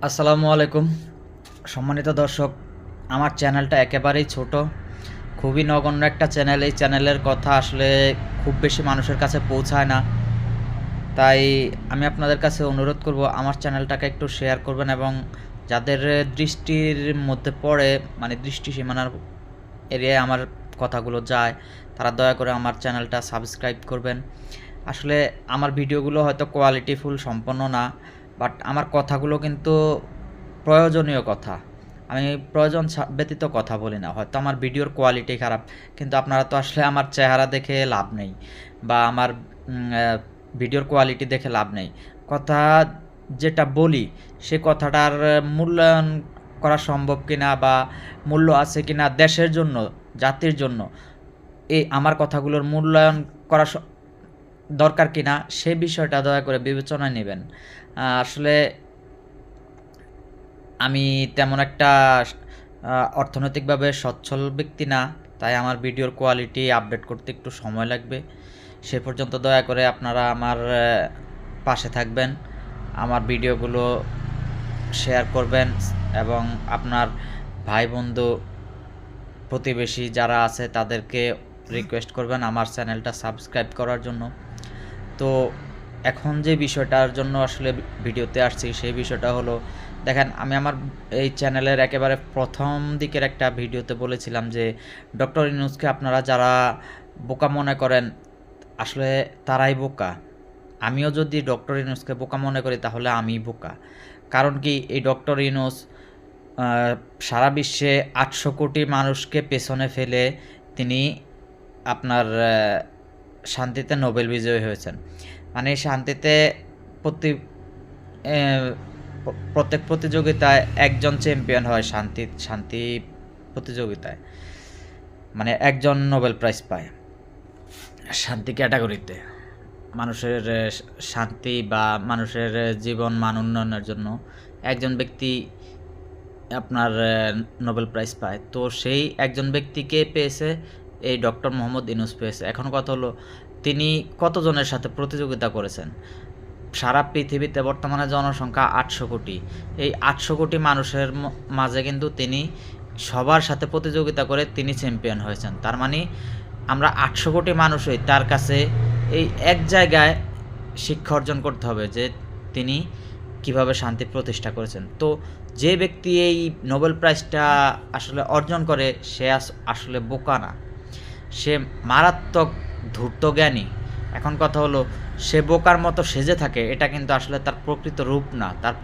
আসসালামু আলাইকুম সম্মানিত দর্শক। আমার চ্যানেলটা একেবারেই ছোট, খুবই নগণ্য একটা চ্যানেল। এই চ্যানেলের কথা আসলে খুব বেশি মানুষের কাছে পৌঁছায় না। তাই আমি আপনাদের কাছে অনুরোধ করব আমার চ্যানেলটাকে একটু শেয়ার করবেন এবং যাদের দৃষ্টির মধ্যে পড়ে, মানে দৃষ্টি সীমানার এরিয়ায় আমার কথাগুলো যায়, তারা দয়া করে আমার চ্যানেলটা সাবস্ক্রাইব করবেন। আসলে আমার ভিডিওগুলো হয়তো কোয়ালিটিফুল সম্পন্ন না, বাট আমার কথাগুলো কিন্তু প্রয়োজনীয় কথা। আমি প্রয়োজন ব্যতীত কথা বলি না। হয়তো আমার ভিডিওর কোয়ালিটি খারাপ, কিন্তু আপনারা তো আসলে আমার চেহারা দেখে লাভ নেই বা আমার ভিডিওর কোয়ালিটি দেখে লাভ নেই। কথা যেটা বলি সে কথাটার মূল্যায়ন করা সম্ভব কিনা বা মূল্য আছে কিনা দেশের জন্য, জাতির জন্য, এই আমার কথাগুলোর মূল্যায়ন করা দরকার কিনা সে বিষয়টা দয়া করে বিবেচনায় নেবেন। আসলে আমি তেমন একটা অর্থনৈতিকভাবে সচ্ছল ব্যক্তি না, তাই আমার ভিডিওর কোয়ালিটি আপডেট করতে একটু সময় লাগবে। সে পর্যন্ত দয়া করে আপনারা আমার পাশে থাকবেন, আমার ভিডিওগুলো শেয়ার করবেন এবং আপনার ভাই বন্ধু প্রতিবেশী যারা আছে তাদেরকে রিকোয়েস্ট করবেন আমার চ্যানেলটা সাবস্ক্রাইব করার জন্য। তো এখন যে বিষয়টার জন্য আসলে ভিডিওতে আসছি সেই বিষয়টা হলো, দেখেন আমি আমার এই চ্যানেলের একেবারে প্রথম দিকের একটা ভিডিওতে বলেছিলাম যে ডক্টর ইউনূসকে আপনারা যারা বোকা মনে করেন আসলে তারাই বোকা। আমিও যদি ডক্টর ইউনূসকে বোকা মনে করি তাহলে আমি বোকা। কারণ কি, এই ডক্টর ইউনূস সারা বিশ্বে ৮০০ কোটি মানুষকে পেছনে ফেলে তিনি আপনার শান্তিতে নোবেল বিজয়ী হয়েছেন। মানে শান্তিতে প্রত্যেক প্রতিযোগিতায় একজন চ্যাম্পিয়ন হয়, শান্তি প্রতিযোগিতায়, মানে একজন নোবেল প্রাইজ পায় শান্তি ক্যাটাগরিতে। মানুষের শান্তি বা মানুষের জীবন মান উন্নয়নের জন্য একজন ব্যক্তি আপনার নোবেল প্রাইজ পায়। তো সেই একজন ব্যক্তিকে পেয়েছে এই ডক্টর মোহাম্মদ ইউনূস পেয়েছে। এখন কথা হলো তিনি কতজনের সাথে প্রতিযোগিতা করেছেন। সারা পৃথিবীতে বর্তমানে জনসংখ্যা ৮০০ কোটি। এই ৮০০ কোটি মানুষের মাঝে কিন্তু তিনি সবার সাথে প্রতিযোগিতা করে তিনি চ্যাম্পিয়ন হয়েছেন। তার মানে আমরা ৮০০ কোটি মানুষই তার কাছে এই এক জায়গায় শিক্ষা অর্জন করতে হবে যে তিনি কিভাবে শান্তি প্রতিষ্ঠা করেছেন। তো যে ব্যক্তি এই নোবেল প্রাইজটা আসলে অর্জন করে সে আসলে বোকা না, সে মারাত্মক ধূর্তজ্ঞানী। এখন কথা হলো সে বোকার মতো সেজে থাকে, এটা কিন্তু আসলে তার প্রকৃত রূপ না। তার